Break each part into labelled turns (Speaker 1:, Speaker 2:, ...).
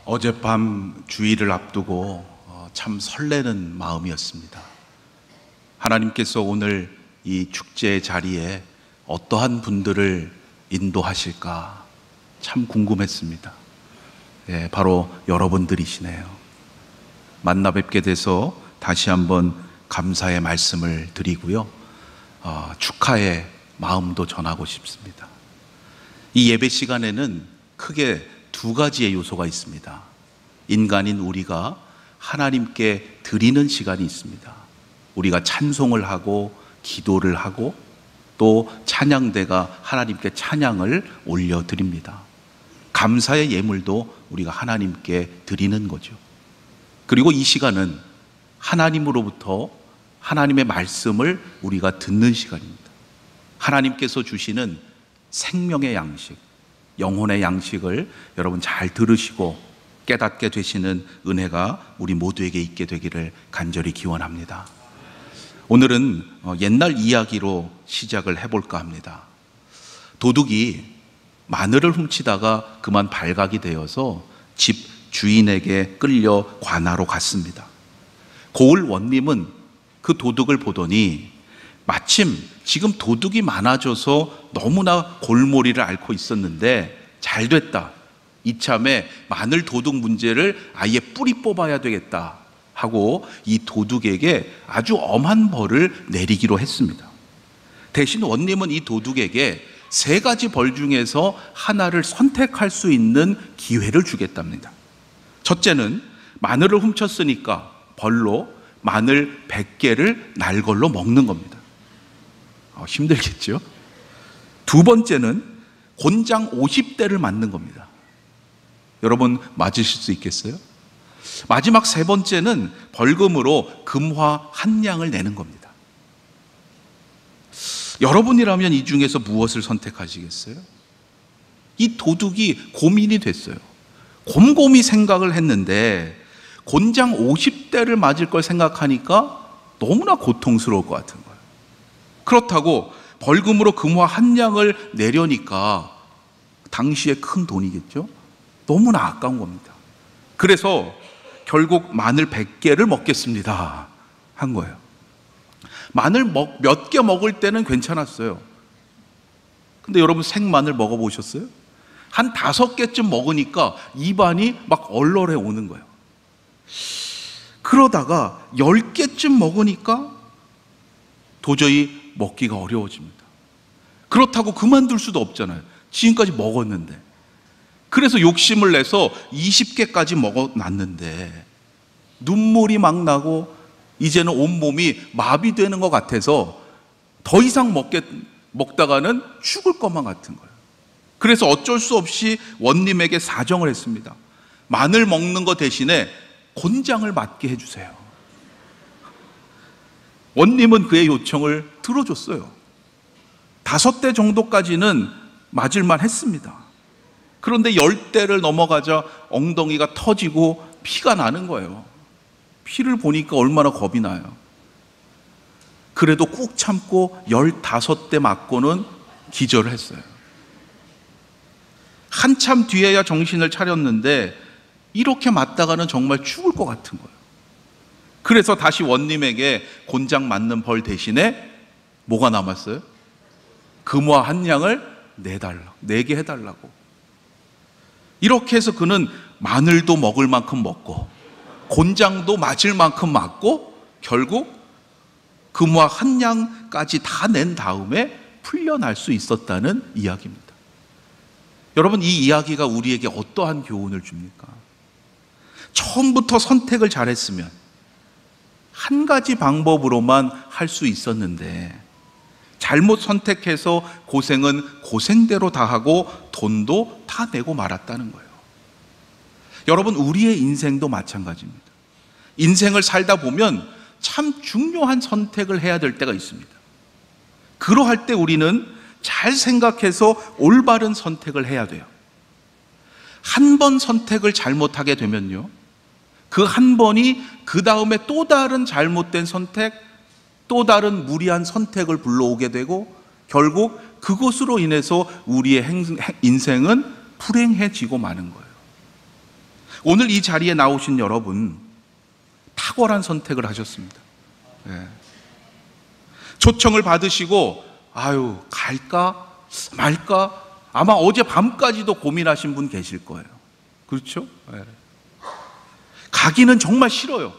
Speaker 1: 어젯밤 주일을 앞두고 참 설레는 마음이었습니다. 하나님께서 오늘 이 축제의 자리에 어떠한 분들을 인도하실까 참 궁금했습니다. 네, 바로 여러분들이시네요. 만나 뵙게 돼서 다시 한번 감사의 말씀을 드리고요, 축하의 마음도 전하고 싶습니다. 이 예배 시간에는 크게 두 가지의 요소가 있습니다. 인간인 우리가 하나님께 드리는 시간이 있습니다. 우리가 찬송을 하고 기도를 하고 또 찬양대가 하나님께 찬양을 올려드립니다. 감사의 예물도 우리가 하나님께 드리는 거죠. 그리고 이 시간은 하나님으로부터 하나님의 말씀을 우리가 듣는 시간입니다. 하나님께서 주시는 생명의 양식, 영혼의 양식을 여러분 잘 들으시고 깨닫게 되시는 은혜가 우리 모두에게 있게 되기를 간절히 기원합니다. 오늘은 옛날 이야기로 시작을 해볼까 합니다. 도둑이 마늘을 훔치다가 그만 발각이 되어서 집 주인에게 끌려 관하로 갔습니다. 고을 원님은 그 도둑을 보더니 마침 지금 도둑이 많아져서 너무나 골머리를 앓고 있었는데 잘 됐다, 이참에 마늘 도둑 문제를 아예 뿌리 뽑아야 되겠다 하고 이 도둑에게 아주 엄한 벌을 내리기로 했습니다. 대신 원님은 이 도둑에게 세 가지 벌 중에서 하나를 선택할 수 있는 기회를 주겠답니다. 첫째는 마늘을 훔쳤으니까 벌로 마늘 100개를 날걸로 먹는 겁니다. 힘들겠죠? 두 번째는 곤장 50대를 맞는 겁니다. 여러분 맞으실 수 있겠어요? 마지막 세 번째는 벌금으로 금화 한 냥을 내는 겁니다. 여러분이라면 이 중에서 무엇을 선택하시겠어요? 이 도둑이 고민이 됐어요. 곰곰이 생각을 했는데 곤장 50대를 맞을 걸 생각하니까 너무나 고통스러울 것 같은 거예요. 그렇다고 벌금으로 금화 한 냥을 내려니까 당시에 큰 돈이겠죠? 너무나 아까운 겁니다. 그래서 결국 마늘 100개를 먹겠습니다 한 거예요. 마늘 몇 개 먹을 때는 괜찮았어요. 근데 여러분 생마늘 먹어보셨어요? 한 5개쯤 먹으니까 입안이 막 얼얼해 오는 거예요. 그러다가 10개쯤 먹으니까 도저히 먹기가 어려워집니다. 그렇다고 그만둘 수도 없잖아요. 지금까지 먹었는데. 그래서 욕심을 내서 20개까지 먹어놨는데 눈물이 막 나고 이제는 온몸이 마비되는 것 같아서 더 이상 먹다가는 죽을 것만 같은 거예요. 그래서 어쩔 수 없이 원님에게 사정을 했습니다. 마늘 먹는 거 대신에 곤장을 맞게 해주세요. 원님은 그의 요청을 들어줬어요. 5대 정도까지는 맞을만 했습니다. 그런데 10대를 넘어가자 엉덩이가 터지고 피가 나는 거예요. 피를 보니까 얼마나 겁이 나요. 그래도 꾹 참고 15대 맞고는 기절을 했어요. 한참 뒤에야 정신을 차렸는데 이렇게 맞다가는 정말 죽을 것 같은 거예요. 그래서 다시 원님에게 곤장 맞는 벌 대신에 뭐가 남았어요? 금화 한 냥을 내게 해달라고. 이렇게 해서 그는 마늘도 먹을 만큼 먹고 곤장도 맞을 만큼 맞고 결국 금화 한 냥까지 다 낸 다음에 풀려날 수 있었다는 이야기입니다. 여러분, 이 이야기가 우리에게 어떠한 교훈을 줍니까? 처음부터 선택을 잘했으면 한 가지 방법으로만 할 수 있었는데 잘못 선택해서 고생은 고생대로 다 하고 돈도 다 내고 말았다는 거예요. 여러분, 우리의 인생도 마찬가지입니다. 인생을 살다 보면 참 중요한 선택을 해야 될 때가 있습니다. 그러할 때 우리는 잘 생각해서 올바른 선택을 해야 돼요. 한 번 선택을 잘못하게 되면요, 그 한 번이 그 다음에 또 다른 잘못된 선택, 또 다른 무리한 선택을 불러오게 되고 결국 그것으로 인해서 우리의 인생은 불행해지고 마는 거예요. 오늘 이 자리에 나오신 여러분, 탁월한 선택을 하셨습니다. 예. 초청을 받으시고 아유, 갈까 말까 아마 어제 밤까지도 고민하신 분 계실 거예요. 그렇죠? 예. 가기는 정말 싫어요.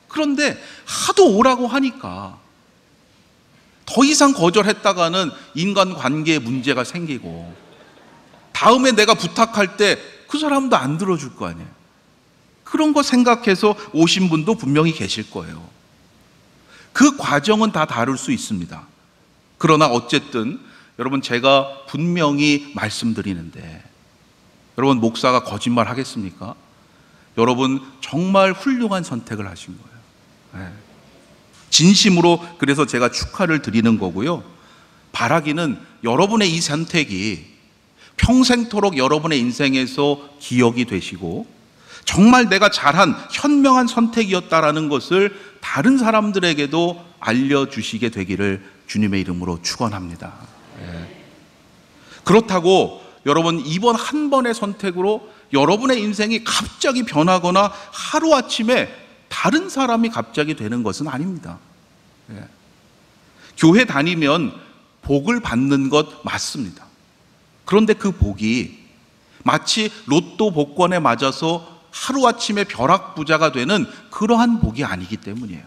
Speaker 1: 그런데 하도 오라고 하니까 더 이상 거절했다가는 인간관계에 문제가 생기고 다음에 내가 부탁할 때 그 사람도 안 들어줄 거 아니에요. 그런 거 생각해서 오신 분도 분명히 계실 거예요. 그 과정은 다 다를 수 있습니다. 그러나 어쨌든 여러분, 제가 분명히 말씀드리는데, 여러분, 목사가 거짓말 하겠습니까? 여러분 정말 훌륭한 선택을 하신 거예요. 네. 진심으로 그래서 제가 축하를 드리는 거고요. 바라기는 여러분의 이 선택이 평생토록 여러분의 인생에서 기억이 되시고 정말 내가 잘한 현명한 선택이었다라는 것을 다른 사람들에게도 알려주시게 되기를 주님의 이름으로 축원합니다. 네. 그렇다고 여러분, 이번 한 번의 선택으로 여러분의 인생이 갑자기 변하거나 하루아침에 다른 사람이 갑자기 되는 것은 아닙니다. 예. 교회 다니면 복을 받는 것 맞습니다. 그런데 그 복이 마치 로또 복권에 맞아서 하루아침에 벼락부자가 되는 그러한 복이 아니기 때문이에요.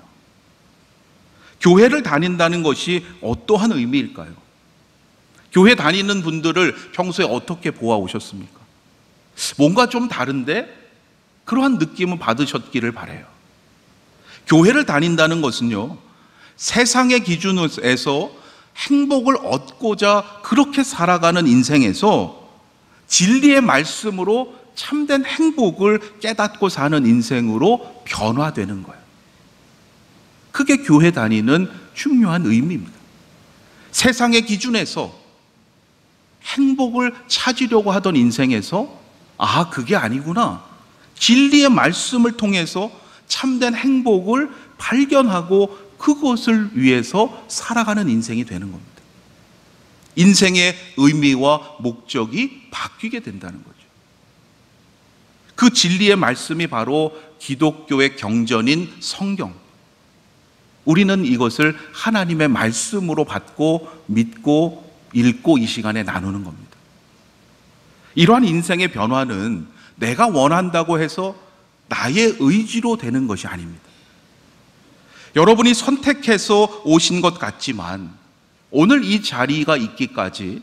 Speaker 1: 교회를 다닌다는 것이 어떠한 의미일까요? 교회 다니는 분들을 평소에 어떻게 보아오셨습니까? 뭔가 좀 다른데 그러한 느낌을 받으셨기를 바라요. 교회를 다닌다는 것은요, 세상의 기준에서 행복을 얻고자 그렇게 살아가는 인생에서 진리의 말씀으로 참된 행복을 깨닫고 사는 인생으로 변화되는 거예요. 그게 교회 다니는 중요한 의미입니다. 세상의 기준에서 행복을 찾으려고 하던 인생에서 아, 그게 아니구나. 진리의 말씀을 통해서 참된 행복을 발견하고 그것을 위해서 살아가는 인생이 되는 겁니다. 인생의 의미와 목적이 바뀌게 된다는 거죠. 그 진리의 말씀이 바로 기독교의 경전인 성경. 우리는 이것을 하나님의 말씀으로 받고 믿고 읽고 이 시간에 나누는 겁니다. 이러한 인생의 변화는 내가 원한다고 해서 나의 의지로 되는 것이 아닙니다. 여러분이 선택해서 오신 것 같지만 오늘 이 자리가 있기까지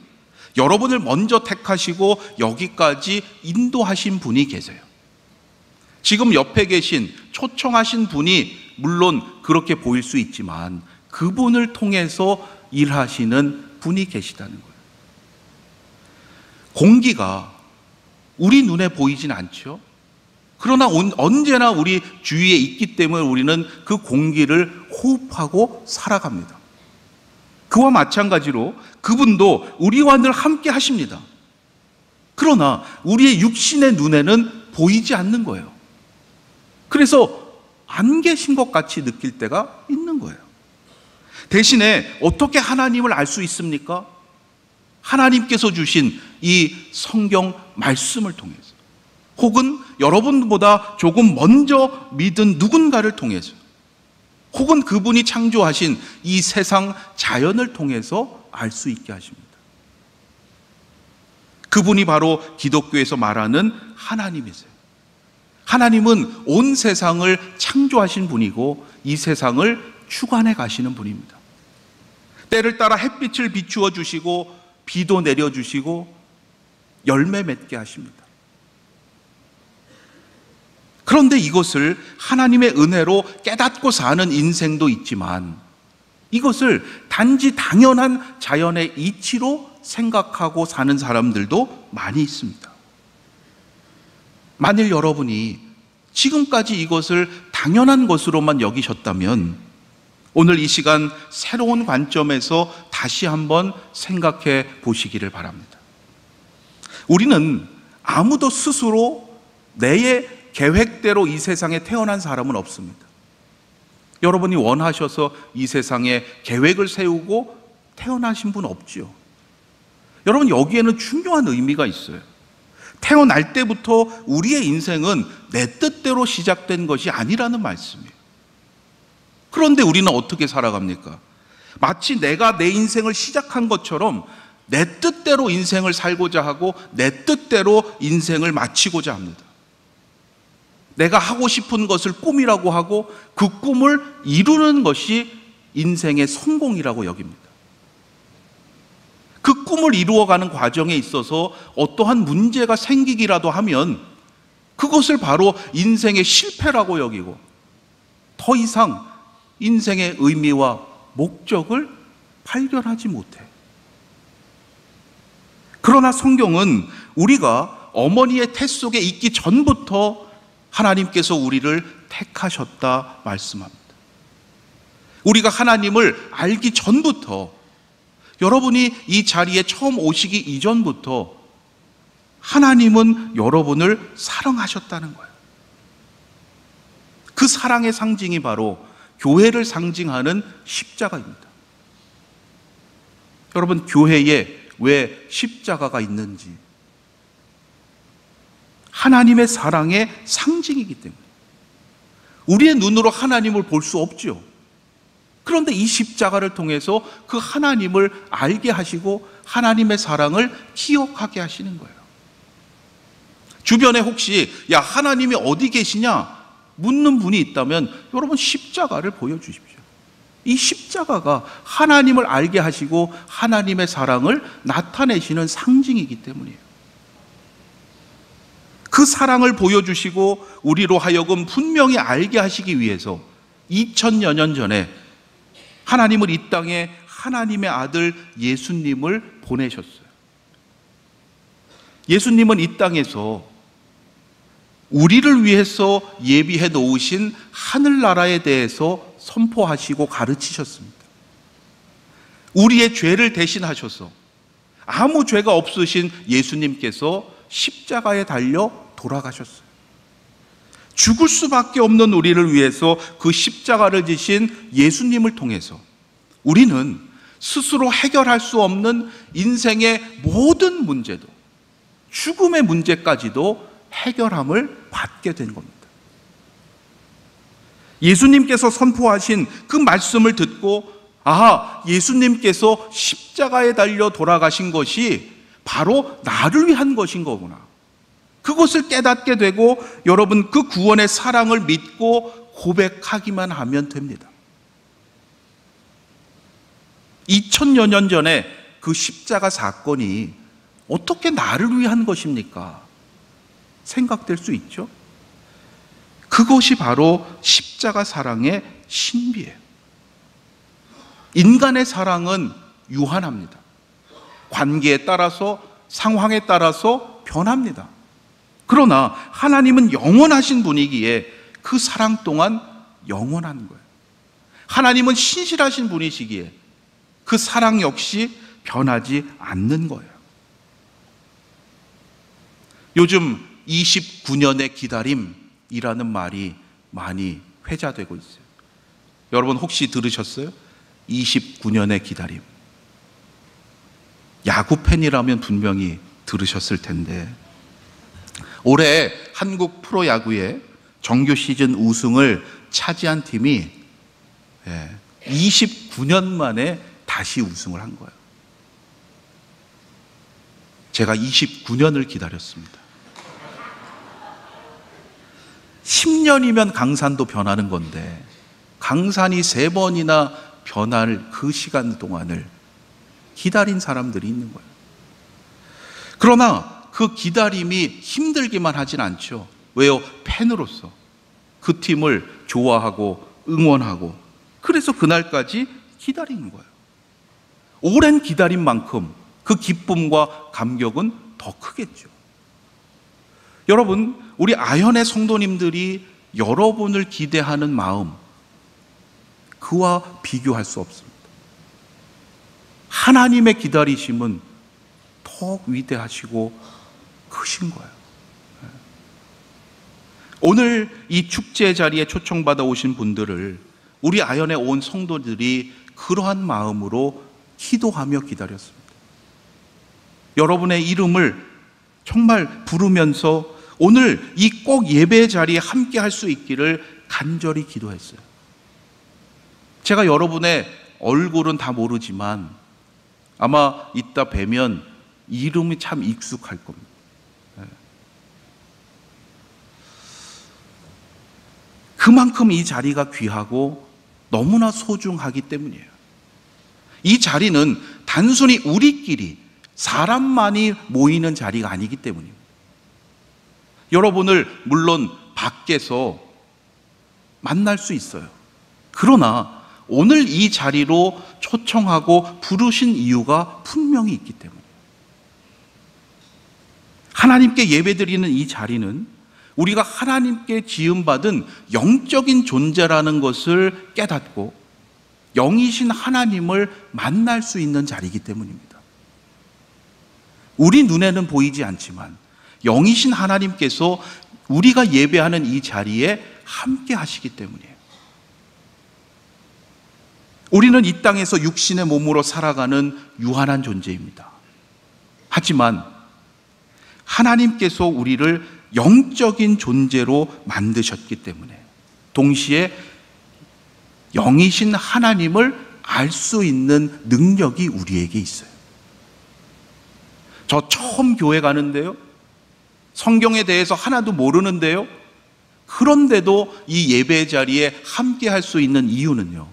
Speaker 1: 여러분을 먼저 택하시고 여기까지 인도하신 분이 계세요. 지금 옆에 계신 초청하신 분이 물론 그렇게 보일 수 있지만 그분을 통해서 일하시는 분이 계시다는 거예요. 공기가 우리 눈에 보이진 않죠. 그러나 언제나 우리 주위에 있기 때문에 우리는 그 공기를 호흡하고 살아갑니다. 그와 마찬가지로 그분도 우리와 늘 함께 하십니다. 그러나 우리의 육신의 눈에는 보이지 않는 거예요. 그래서 안 계신 것 같이 느낄 때가 있는 거예요. 대신에 어떻게 하나님을 알 수 있습니까? 하나님께서 주신 이 성경 말씀을 통해서, 혹은 여러분보다 조금 먼저 믿은 누군가를 통해서, 혹은 그분이 창조하신 이 세상 자연을 통해서 알 수 있게 하십니다. 그분이 바로 기독교에서 말하는 하나님이세요. 하나님은 온 세상을 창조하신 분이고 이 세상을 주관해 가시는 분입니다. 때를 따라 햇빛을 비추어 주시고 비도 내려주시고 열매 맺게 하십니다. 그런데 이것을 하나님의 은혜로 깨닫고 사는 인생도 있지만 이것을 단지 당연한 자연의 이치로 생각하고 사는 사람들도 많이 있습니다. 만일 여러분이 지금까지 이것을 당연한 것으로만 여기셨다면 오늘 이 시간 새로운 관점에서 다시 한번 생각해 보시기를 바랍니다. 우리는 아무도 스스로 내 계획대로 이 세상에 태어난 사람은 없습니다. 여러분이 원하셔서 이 세상에 계획을 세우고 태어나신 분 없지요. 여러분, 여기에는 중요한 의미가 있어요. 태어날 때부터 우리의 인생은 내 뜻대로 시작된 것이 아니라는 말씀이에요. 그런데 우리는 어떻게 살아갑니까? 마치 내가 내 인생을 시작한 것처럼 내 뜻대로 인생을 살고자 하고 내 뜻대로 인생을 마치고자 합니다. 내가 하고 싶은 것을 꿈이라고 하고 그 꿈을 이루는 것이 인생의 성공이라고 여깁니다. 그 꿈을 이루어가는 과정에 있어서 어떠한 문제가 생기기라도 하면 그것을 바로 인생의 실패라고 여기고 더 이상 인생의 의미와 목적을 발견하지 못해. 그러나 성경은 우리가 어머니의 태 속에 있기 전부터 하나님께서 우리를 택하셨다 말씀합니다. 우리가 하나님을 알기 전부터, 여러분이 이 자리에 처음 오시기 이전부터 하나님은 여러분을 사랑하셨다는 거예요. 그 사랑의 상징이 바로 교회를 상징하는 십자가입니다. 여러분, 교회에 왜 십자가가 있는지, 하나님의 사랑의 상징이기 때문에. 우리의 눈으로 하나님을 볼 수 없죠. 그런데 이 십자가를 통해서 그 하나님을 알게 하시고 하나님의 사랑을 기억하게 하시는 거예요. 주변에 혹시 야, 하나님이 어디 계시냐 묻는 분이 있다면 여러분 십자가를 보여주십시오. 이 십자가가 하나님을 알게 하시고 하나님의 사랑을 나타내시는 상징이기 때문이에요. 그 사랑을 보여주시고 우리로 하여금 분명히 알게 하시기 위해서 2000여 년 전에 하나님은 이 땅에 하나님의 아들 예수님을 보내셨어요. 예수님은 이 땅에서 우리를 위해서 예비해 놓으신 하늘나라에 대해서 선포하시고 가르치셨습니다. 우리의 죄를 대신하셔서 아무 죄가 없으신 예수님께서 십자가에 달려 돌아가셨어요. 죽을 수밖에 없는 우리를 위해서 그 십자가를 지신 예수님을 통해서 우리는 스스로 해결할 수 없는 인생의 모든 문제도, 죽음의 문제까지도 해결함을 받게 된 겁니다. 예수님께서 선포하신 그 말씀을 듣고 예수님께서 십자가에 달려 돌아가신 것이 바로 나를 위한 것인 거구나. 그것을 깨닫게 되고 여러분 그 구원의 사랑을 믿고 고백하기만 하면 됩니다. 2000여 년 전에 그 십자가 사건이 어떻게 나를 위한 것입니까? 생각될 수 있죠? 그것이 바로 십자가 사랑의 신비예요. 인간의 사랑은 유한합니다. 관계에 따라서, 상황에 따라서 변합니다. 그러나 하나님은 영원하신 분이기에 그 사랑 또한 영원한 거예요. 하나님은 신실하신 분이시기에 그 사랑 역시 변하지 않는 거예요. 요즘 29년의 기다림이라는 말이 많이 회자되고 있어요. 여러분 혹시 들으셨어요? 29년의 기다림. 야구 팬이라면 분명히 들으셨을 텐데 올해 한국 프로야구의 정규 시즌 우승을 차지한 팀이 29년 만에 다시 우승을 한 거예요. 제가 29년을 기다렸습니다. 10년이면 강산도 변하는 건데 강산이 3번이나 변할 그 시간 동안을 기다린 사람들이 있는 거예요. 그러나 그 기다림이 힘들기만 하진 않죠. 왜요? 팬으로서 그 팀을 좋아하고 응원하고 그래서 그날까지 기다리는 거예요. 오랜 기다림만큼 그 기쁨과 감격은 더 크겠죠. 여러분, 우리 아현의 성도님들이 여러분을 기대하는 마음 그와 비교할 수 없습니다. 하나님의 기다리심은 더욱 위대하시고 크신 거예요. 오늘 이 축제 자리에 초청받아 오신 분들을 우리 아현에 온 성도들이 그러한 마음으로 기도하며 기다렸습니다. 여러분의 이름을 정말 부르면서 오늘 이 꼭 예배 자리에 함께 할 수 있기를 간절히 기도했어요. 제가 여러분의 얼굴은 다 모르지만 아마 이따 뵈면 이름이 참 익숙할 겁니다. 그만큼 이 자리가 귀하고 너무나 소중하기 때문이에요. 이 자리는 단순히 우리끼리 사람만이 모이는 자리가 아니기 때문입니다. 여러분을 물론 밖에서 만날 수 있어요. 그러나 오늘 이 자리로 초청하고 부르신 이유가 분명히 있기 때문이에요. 하나님께 예배드리는 이 자리는 우리가 하나님께 지음받은 영적인 존재라는 것을 깨닫고 영이신 하나님을 만날 수 있는 자리이기 때문입니다. 우리 눈에는 보이지 않지만 영이신 하나님께서 우리가 예배하는 이 자리에 함께 하시기 때문이에요. 우리는 이 땅에서 육신의 몸으로 살아가는 유한한 존재입니다. 하지만 하나님께서 우리를 영적인 존재로 만드셨기 때문에 동시에 영이신 하나님을 알 수 있는 능력이 우리에게 있어요. 저 처음 교회 가는데요, 성경에 대해서 하나도 모르는데요, 그런데도 이 예배 자리에 함께 할 수 있는 이유는요,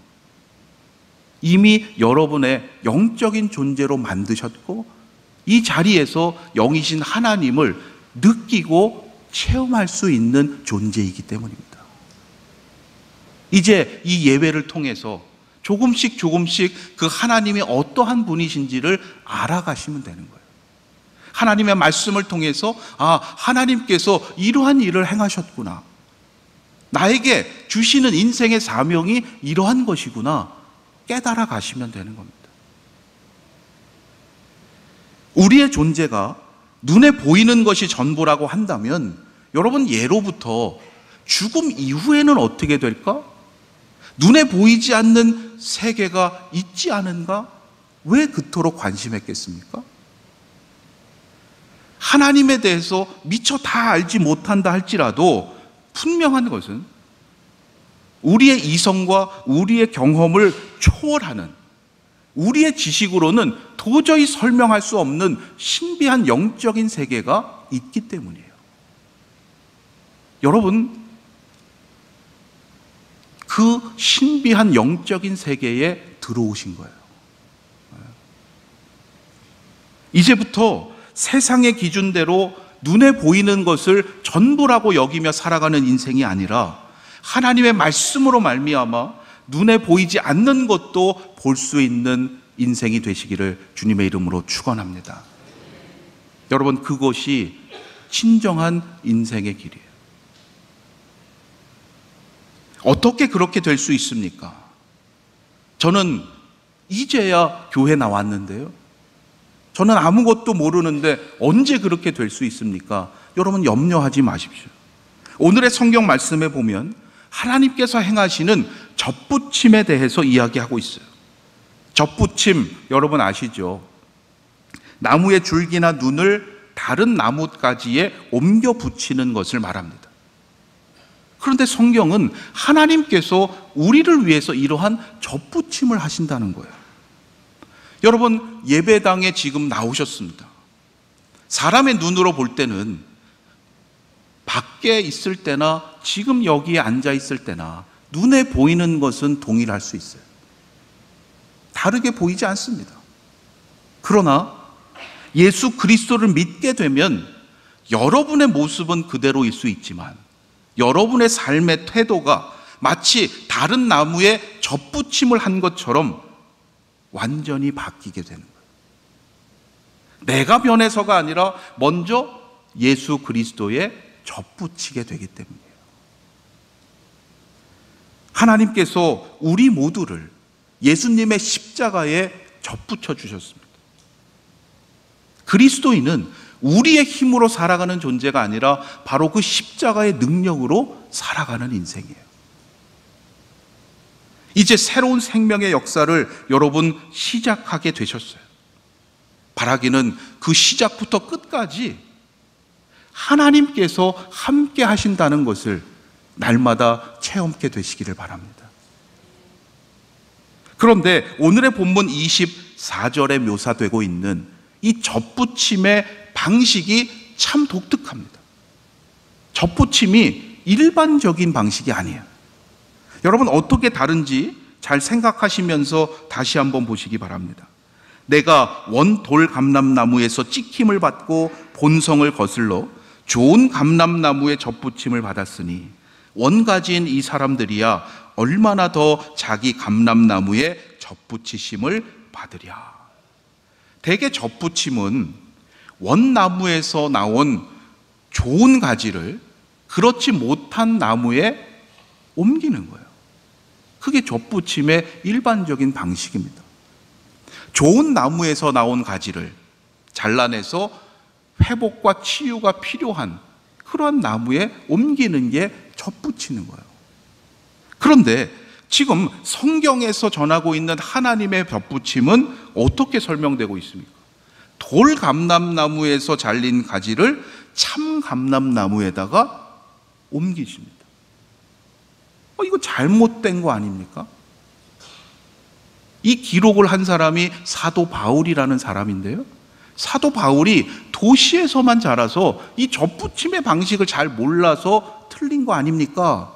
Speaker 1: 이미 여러분의 영적인 존재로 만드셨고 이 자리에서 영이신 하나님을 느끼고 체험할 수 있는 존재이기 때문입니다. 이제 이 예배를 통해서 조금씩 그 하나님이 어떠한 분이신지를 알아가시면 되는 거예요. 하나님의 말씀을 통해서 하나님께서 이러한 일을 행하셨구나, 나에게 주시는 인생의 사명이 이러한 것이구나 깨달아 가시면 되는 겁니다. 우리의 존재가 눈에 보이는 것이 전부라고 한다면 여러분, 예로부터 죽음 이후에는 어떻게 될까? 눈에 보이지 않는 세계가 있지 않은가? 왜 그토록 관심했겠습니까? 하나님에 대해서 미처 다 알지 못한다 할지라도 분명한 것은 우리의 이성과 우리의 경험을 초월하는, 우리의 지식으로는 도저히 설명할 수 없는 신비한 영적인 세계가 있기 때문이에요. 여러분, 그 신비한 영적인 세계에 들어오신 거예요. 이제부터 세상의 기준대로 눈에 보이는 것을 전부라고 여기며 살아가는 인생이 아니라 하나님의 말씀으로 말미암아 눈에 보이지 않는 것도 볼 수 있는 인생이 되시기를 주님의 이름으로 축원합니다. 여러분, 그것이 진정한 인생의 길이에요. 어떻게 그렇게 될 수 있습니까? 저는 이제야 교회 나왔는데요, 저는 아무것도 모르는데 언제 그렇게 될 수 있습니까? 여러분, 염려하지 마십시오. 오늘의 성경 말씀에 보면 하나님께서 행하시는 접붙임에 대해서 이야기하고 있어요. 접붙임, 여러분 아시죠? 나무의 줄기나 눈을 다른 나뭇가지에 옮겨 붙이는 것을 말합니다. 그런데 성경은 하나님께서 우리를 위해서 이러한 접붙임을 하신다는 거예요. 여러분, 예배당에 지금 나오셨습니다. 사람의 눈으로 볼 때는 밖에 있을 때나 지금 여기에 앉아 있을 때나 눈에 보이는 것은 동일할 수 있어요. 다르게 보이지 않습니다. 그러나 예수 그리스도를 믿게 되면 여러분의 모습은 그대로일 수 있지만 여러분의 삶의 태도가 마치 다른 나무에 접붙임을 한 것처럼 완전히 바뀌게 되는 거예요. 내가 변해서가 아니라 먼저 예수 그리스도에 접붙이게 되기 때문이에요. 하나님께서 우리 모두를 예수님의 십자가에 접붙여 주셨습니다. 그리스도인은 우리의 힘으로 살아가는 존재가 아니라 바로 그 십자가의 능력으로 살아가는 인생이에요. 이제 새로운 생명의 역사를 여러분 시작하게 되셨어요. 바라기는 그 시작부터 끝까지 하나님께서 함께 하신다는 것을 날마다 체험케 되시기를 바랍니다. 그런데 오늘의 본문 24절에 묘사되고 있는 이 접붙임의 방식이 참 독특합니다. 접붙임이 일반적인 방식이 아니에요. 여러분, 어떻게 다른지 잘 생각하시면서 다시 한번 보시기 바랍니다. 내가 원돌 감람나무에서 찍힘을 받고 본성을 거슬러 좋은 감람나무의 접붙임을 받았으니 원가지인 이 사람들이야 얼마나 더 자기 감람나무에 접붙이심을 받으랴. 대개 접붙임은 원나무에서 나온 좋은 가지를 그렇지 못한 나무에 옮기는 거예요. 그게 접붙임의 일반적인 방식입니다. 좋은 나무에서 나온 가지를 잘라내서 회복과 치유가 필요한 그러한 나무에 옮기는 게 접붙이는 거예요. 그런데 지금 성경에서 전하고 있는 하나님의 접붙임은 어떻게 설명되고 있습니까? 돌 감람나무에서 잘린 가지를 참 감람나무에다가 옮기십니다. 이거 잘못된 거 아닙니까? 이 기록을 한 사람이 사도 바울이라는 사람인데요, 사도 바울이 도시에서만 자라서 이 접붙임의 방식을 잘 몰라서 틀린 거 아닙니까?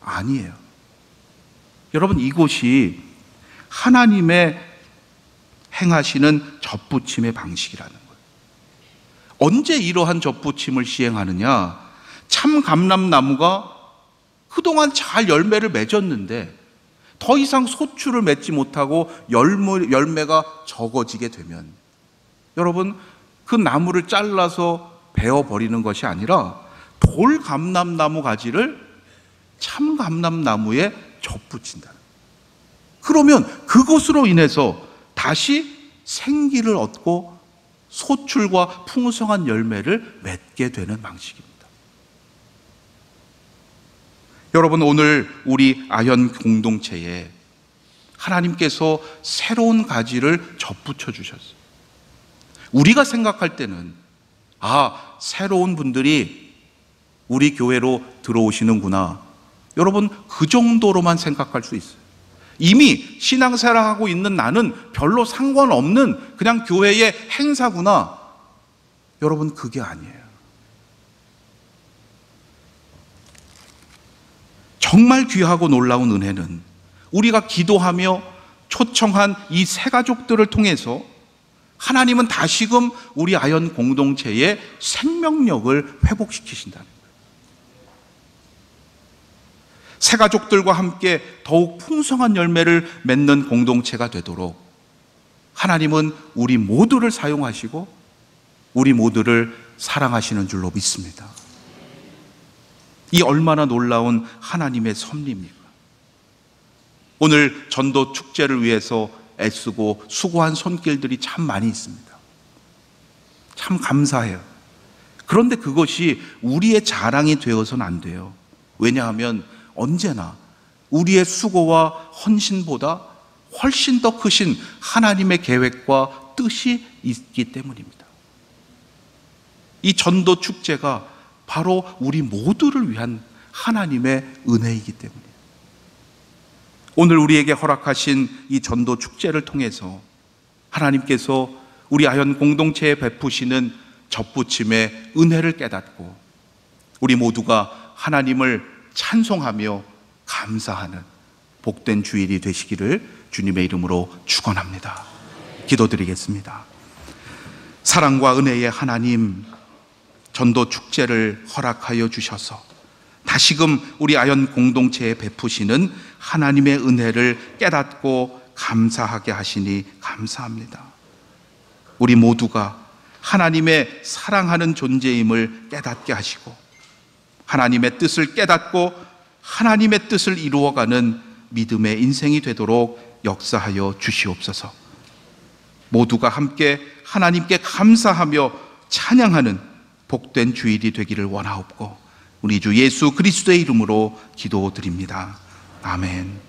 Speaker 1: 아니에요. 여러분, 이것이 하나님의 행하시는 접붙임의 방식이라는 거예요. 언제 이러한 접붙임을 시행하느냐? 참 감람나무가 그동안 잘 열매를 맺었는데 더 이상 소출을 맺지 못하고 열매가 적어지게 되면, 여러분, 그 나무를 잘라서 베어버리는 것이 아니라 돌 감람나무 가지를 참 감람나무에 접붙인다. 그러면 그것으로 인해서 다시 생기를 얻고 소출과 풍성한 열매를 맺게 되는 방식입니다. 여러분, 오늘 우리 아현 공동체에 하나님께서 새로운 가지를 접붙여 주셨어요. 우리가 생각할 때는 새로운 분들이 우리 교회로 들어오시는구나, 여러분, 그 정도로만 생각할 수 있어요. 이미 신앙생활하고 있는 나는 별로 상관없는 그냥 교회의 행사구나. 여러분, 그게 아니에요. 정말 귀하고 놀라운 은혜는 우리가 기도하며 초청한 이 세 가족들을 통해서 하나님은 다시금 우리 아현 공동체의 생명력을 회복시키신다는 거예요. 새 가족들과 함께 더욱 풍성한 열매를 맺는 공동체가 되도록 하나님은 우리 모두를 사용하시고 우리 모두를 사랑하시는 줄로 믿습니다. 이 얼마나 놀라운 하나님의 섭리입니까? 오늘 전도 축제를 위해서 애쓰고 수고한 손길들이 참 많이 있습니다. 참 감사해요. 그런데 그것이 우리의 자랑이 되어서는 안 돼요. 왜냐하면 언제나 우리의 수고와 헌신보다 훨씬 더 크신 하나님의 계획과 뜻이 있기 때문입니다. 이 전도 축제가 바로 우리 모두를 위한 하나님의 은혜이기 때문이에요. 오늘 우리에게 허락하신 이 전도 축제를 통해서 하나님께서 우리 아현 공동체에 베푸시는 접붙임의 은혜를 깨닫고 우리 모두가 하나님을 찬송하며 감사하는 복된 주일이 되시기를 주님의 이름으로 축원합니다. 기도드리겠습니다. 사랑과 은혜의 하나님, 전도 축제를 허락하여 주셔서 다시금 우리 아현 공동체에 베푸시는 하나님의 은혜를 깨닫고 감사하게 하시니 감사합니다. 우리 모두가 하나님의 사랑하는 존재임을 깨닫게 하시고 하나님의 뜻을 깨닫고 하나님의 뜻을 이루어가는 믿음의 인생이 되도록 역사하여 주시옵소서. 모두가 함께 하나님께 감사하며 찬양하는 복된 주일이 되기를 원하옵고 우리 주 예수 그리스도의 이름으로 기도드립니다. 아멘.